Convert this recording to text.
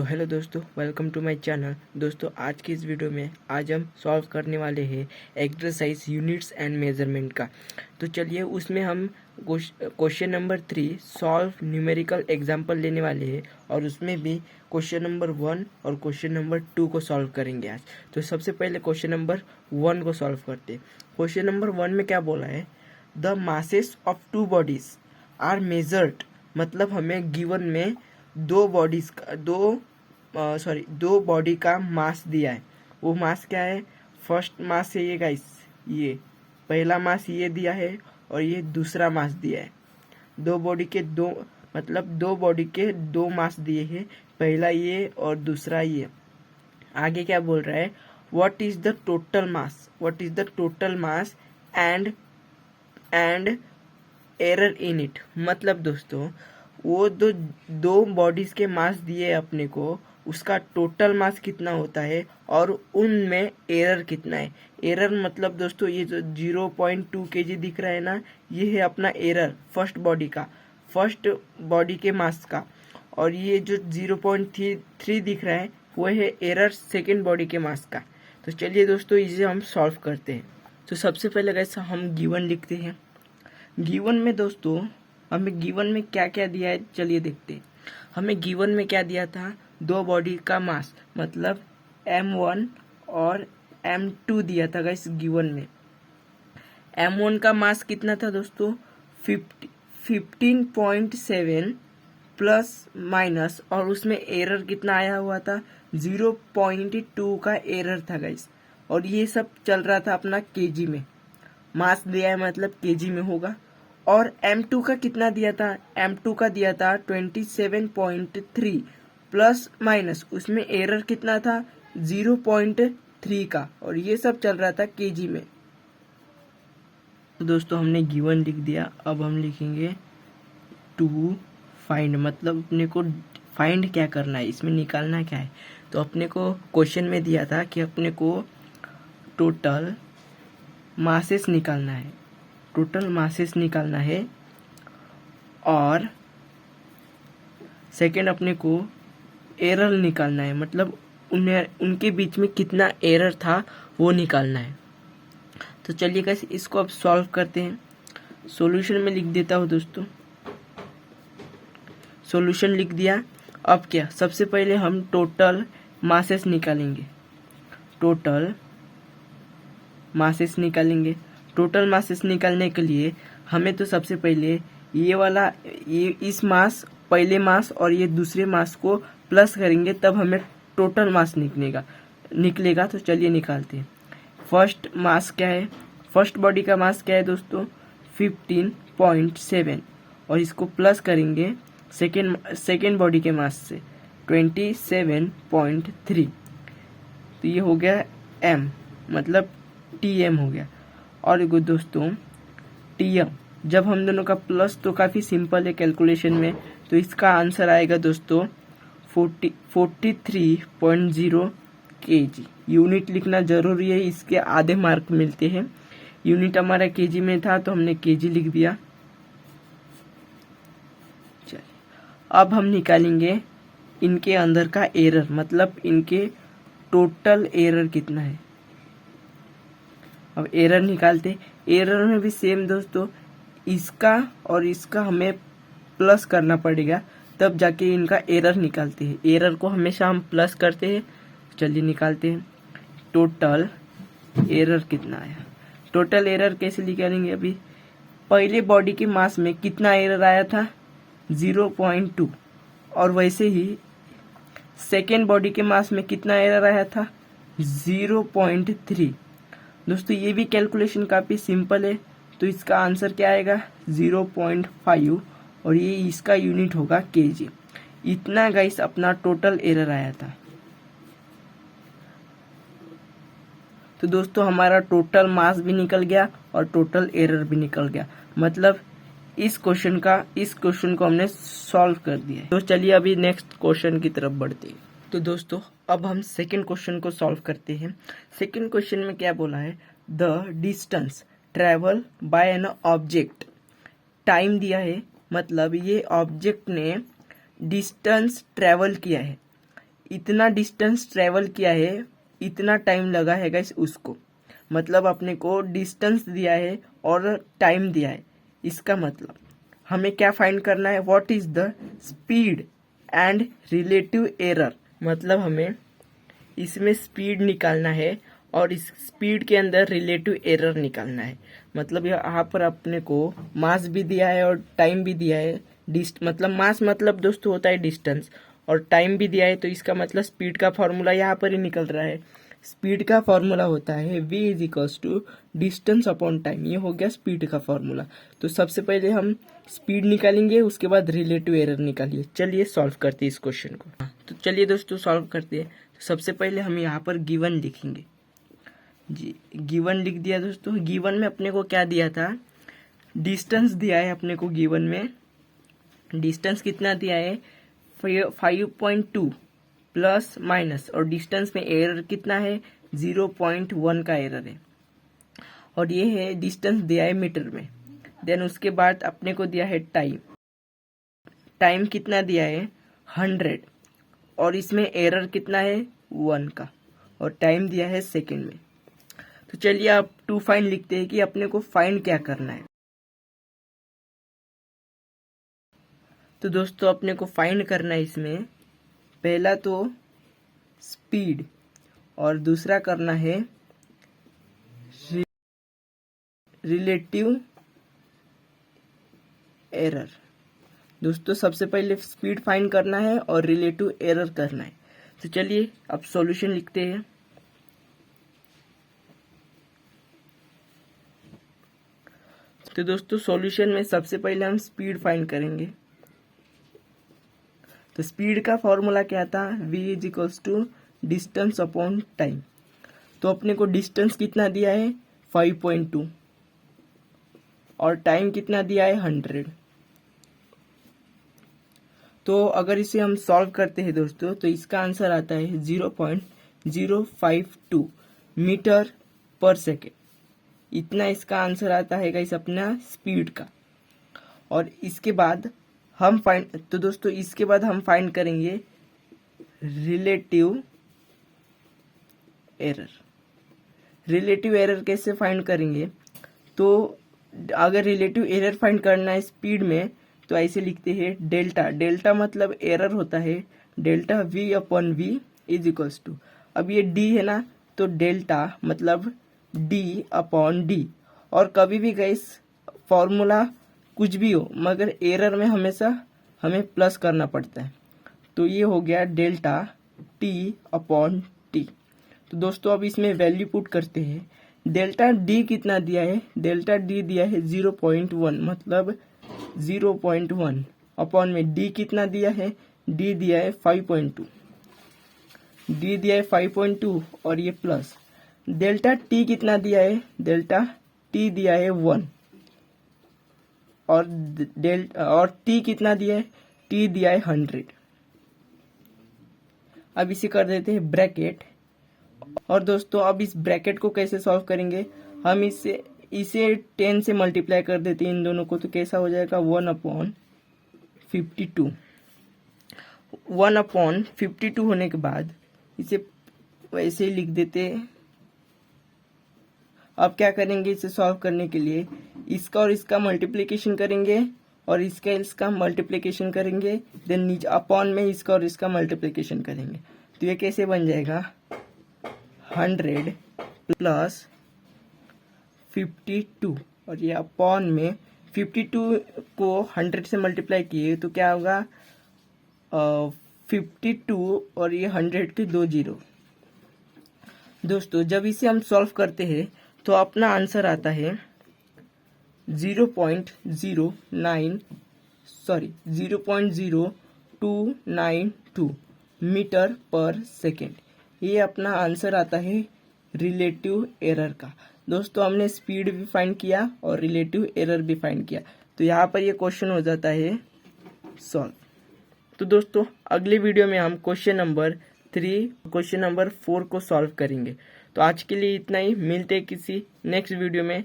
तो हेलो दोस्तों, welcome to my channel. दोस्तों, आज की इस वीडियो में आज हम सॉल्व करने वाले हैं एक्सरसाइज यूनिट्स एंड मेजरमेंट का। तो चलिए उसमें हम question number 3 solve numerical example लेने वाले हैं और उसमें भी क्वेश्चन नंबर 1 और क्वेश्चन नंबर 2 को सॉल्व करेंगे आज। तो सबसे पहले क्वेश्चन नंबर 1 को सॉल्व करते हैं। क्वेश्चन नंबर 1 में क्या बोला है? The masses of two bodies are measured. मतलब हमें गिवन में दो बॉडी का मास दिया है। वो मास क्या है? फर्स्ट मास है ये गाइस, ये पहला मास ये दिया है और ये दूसरा मास दिया है। दो बॉडी के दो मास दिए हैं, पहला ये और दूसरा ये। आगे क्या बोल रहा है? What is the total mass and error in it. मतलब दोस्तों, वो दो बॉडीज के मास दिए अपने को, उसका टोटल मास कितना होता है और उनमें एरर कितना है। एरर मतलब दोस्तों, ये जो 0.2 kg दिख रहा है ना, ये है अपना एरर फर्स्ट बॉडी के मास का। और ये जो 0.3 दिख रहा है वो है एरर सेकेंड बॉडी के मास का। तो चलिए दोस्तों, इसे हम सॉल्व करते हैं। तो सबसे पहले कैसा हम गिवन लिखते हैं। गिवन में दोस्तों, हमें गिवन में क्या क्या दिया है चलिए देखते हैं। हमें गिवन में क्या दिया था? दो बॉडी का मास, मतलब m1 और m2 दिया था गाइस गिवन में। m1 का मास कितना था दोस्तों? 15.7 प्लस माइनस, और उसमें एरर कितना आया हुआ था? 0.2 का एरर था गाइस। और ये सब चल रहा था अपना केजी में। मास दिया है मतलब केजी में होगा। और m2 का कितना दिया था? m2 का दिया था 27.3 प्लस माइनस, उसमें एरर कितना था? 0.3 का, और ये सब चल रहा था केजी में। तो दोस्तों, हमने गिवन लिख दिया। अब हम लिखेंगे टू फाइंड। मतलब अपने को फाइंड क्या करना है, इसमें निकालना क्या है। तो अपने को क्वेश्चन में दिया था कि अपने को टोटल मासेस निकालना है। और सेकेंड अपने को एरर निकालना है, मतलब उनके बीच में कितना एरर था वो निकालना है। तो चलिए कैसे इसको अब सॉल्व करते हैं। सॉल्यूशन में लिख देता हूँ दोस्तों। सॉल्यूशन लिख दिया। अब क्या, सबसे पहले हम टोटल मासेस निकालेंगे। टोटल मासेस निकालने के लिए हमें तो सबसे पहले इस मास, पहले मास और ये दूसरे मास को प्लस करेंगे, तब हमें टोटल मास निकलेगा। तो चलिए निकालते हैं। फर्स्ट मास क्या है? फर्स्ट बॉडी का मास क्या है दोस्तों? 15.7, और इसको प्लस करेंगे सेकेंड बॉडी के मास से 27.3। तो ये हो गया m, मतलब tm हो गया। और एगो दोस्तों tm, जब हम दोनों का प्लस, तो काफ़ी सिंपल है कैलकुलेशन में। तो इसका आंसर आएगा दोस्तों 43.0 kg। यूनिट लिखना जरूरी है, इसके आधे मार्क मिलते हैं। यूनिट हमारा केजी में था तो हमने केजी लिख दिया। चलिए अब हम निकालेंगे इनके अंदर का एरर, मतलब इनके टोटल एरर कितना है। अब एरर निकालते। एरर में भी सेम दोस्तों, इसका और इसका हमें प्लस करना पड़ेगा, तब जाके इनका एरर निकालते हैं। एरर को हमेशा हम प्लस करते हैं। चलिए निकालते हैं। टोटल एरर कितना आया? टोटल एरर कैसे निकालेंगे? अभी पहले बॉडी के मास में कितना एरर आया था? 0.2। और वैसे ही सेकेंड बॉडी के मास में कितना एरर आया था? 0.3। दोस्तों, ये भी कैलकुलेशन काफ़ी सिंपल है। तो इसका आंसर क्या आएगा? 0.5, और ये इसका यूनिट होगा केजी। इतना गाइस अपना टोटल एरर आया था। तो दोस्तों, हमारा टोटल मास भी निकल गया और टोटल एरर भी निकल गया। मतलब इस क्वेश्चन को हमने सॉल्व कर दिया है। तो चलिए अभी नेक्स्ट क्वेश्चन की तरफ बढ़ते हैं। तो दोस्तों, अब हम सेकंड क्वेश्चन को सॉल्व करते हैं। सेकंड क्वेश्चन में क्या बोला है? The distance travel by an object. Time दिया है, मतलब ये ऑब्जेक्ट ने डिस्टेंस ट्रेवल किया है इतना डिस्टेंस ट्रेवल किया है, इतना टाइम लगा है गाइस उसको। मतलब अपने को डिस्टेंस दिया है और टाइम दिया है। इसका मतलब हमें क्या फाइंड करना है, what is the speed and relative error. मतलब हमें इसमें स्पीड निकालना है और इस स्पीड के अंदर रिलेटिव एरर निकालना है। मतलब यहाँ पर अपने को मास भी दिया है और टाइम भी दिया है। मतलब मास मतलब दोस्तों होता है डिस्टेंस, और टाइम भी दिया है, तो इसका मतलब स्पीड का फॉर्मूला यहाँ पर ही निकल रहा है। स्पीड का फॉर्मूला होता है v is equals to distance upon time. ये हो गया स्पीड का फॉर्मूला। तो सबसे पहले हम स्पीड निकालेंगे, उसके बाद रिलेटिव एरर निकालिए। चलिए सॉल्व करते हैं इस क्वेश्चन को। तो चलिए दोस्तों सॉल्व करते हैं। तो सबसे पहले हम यहाँ पर गिवन लिखेंगे जी। गिवन लिख दिया दोस्तों। गिवन में अपने को क्या दिया था, डिस्टेंस दिया है अपने को। गिवन में डिस्टेंस कितना दिया है, 5.2 प्लस माइनस, और डिस्टेंस में एरर कितना है, 0.1 का एरर है, और ये है डिस्टेंस दिया है मीटर में। देन उसके बाद अपने को दिया है टाइम। टाइम कितना दिया है, 100, और इसमें एरर कितना है, 1 का, और टाइम दिया है सेकेंड में। तो चलिए आप टू फाइंड लिखते हैं कि अपने को फाइंड क्या करना है। तो दोस्तों अपने को फाइंड करना है इसमें पहला तो स्पीड, और दूसरा करना है रिलेटिव एरर। दोस्तों सबसे पहले स्पीड फाइंड करना है और रिलेटिव एरर करना है। तो चलिए अब सॉल्यूशन लिखते हैं। तो दोस्तों सॉल्यूशन में सबसे पहले हम स्पीड फाइंड करेंगे। तो स्पीड का फॉर्मूला क्या था, v is equals to distance upon time. तो अपने को डिस्टेंस कितना दिया है, 5.2, और टाइम कितना दिया है, 100। तो अगर इसे हम सॉल्व करते हैं दोस्तों, तो इसका आंसर आता है 0.052 मीटर पर सेकेंड। इतना इसका आंसर आता है गाइस अपना स्पीड का। और इसके बाद हम फाइंड करेंगे रिलेटिव एरर। रिलेटिव एरर कैसे फाइंड करेंगे, तो अगर रिलेटिव एरर फाइंड करना है स्पीड में, तो ऐसे लिखते हैं डेल्टा। डेल्टा मतलब एरर होता है, delta v upon v is equals to, अब ये d है ना, तो डेल्टा मतलब d अपॉन d। और कभी भी गाइस फॉर्मूला कुछ भी हो, मगर एरर में हमेशा हमें प्लस करना पड़ता है। तो ये हो गया डेल्टा t अपॉन t। तो दोस्तों अब इसमें वैल्यू पुट करते हैं। डेल्टा d कितना दिया है, डेल्टा d दिया है 0.1, मतलब 0.1 अपॉन में d कितना दिया है, d दिया है 5.2, d दिया है 5.2, और ये प्लस डेल्टा t कितना दिया है, डेल्टा t दिया है 1, और t कितना दिया है, t दिया है 100। अब इसे कर देते हैं ब्रैकेट। और दोस्तों अब इस ब्रैकेट को कैसे सॉल्व करेंगे, हम इसे 10 से मल्टीप्लाई कर देते हैं इन दोनों को। तो कैसा हो जाएगा, 1/52। 1/52 होने के बाद इसे वैसे ही लिख देते हैं। अब क्या करेंगे, इसे सॉल्व करने के लिए इसका और इसका मल्टीप्लिकेशन करेंगे, और इसका मल्टीप्लिकेशन करेंगे, देन नीचे अपॉन में इसका और इसका मल्टीप्लिकेशन करेंगे। तो ये कैसे बन जाएगा, 100 प्लस 52, और ये अपॉन में 52 को 100 से मल्टीप्लाई किए तो क्या होगा, 52 और ये 100 के 2 जीरो। दोस्तों जब इसे हम सॉल्व करते हैं तो अपना आंसर आता है 0.0292 मीटर पर सेकेंड। ये अपना आंसर आता है रिलेटिव एरर का। दोस्तों हमने स्पीड भी फाइंड किया और रिलेटिव एरर भी फाइंड किया। तो यहाँ पर ये क्वेश्चन हो जाता है सॉल्व। तो दोस्तों अगले वीडियो में हम क्वेश्चन नंबर 3, क्वेश्चन नंबर 4 को सॉल्व करेंगे। तो आज के लिए इतना ही, मिलते हैं किसी नेक्स्ट वीडियो में।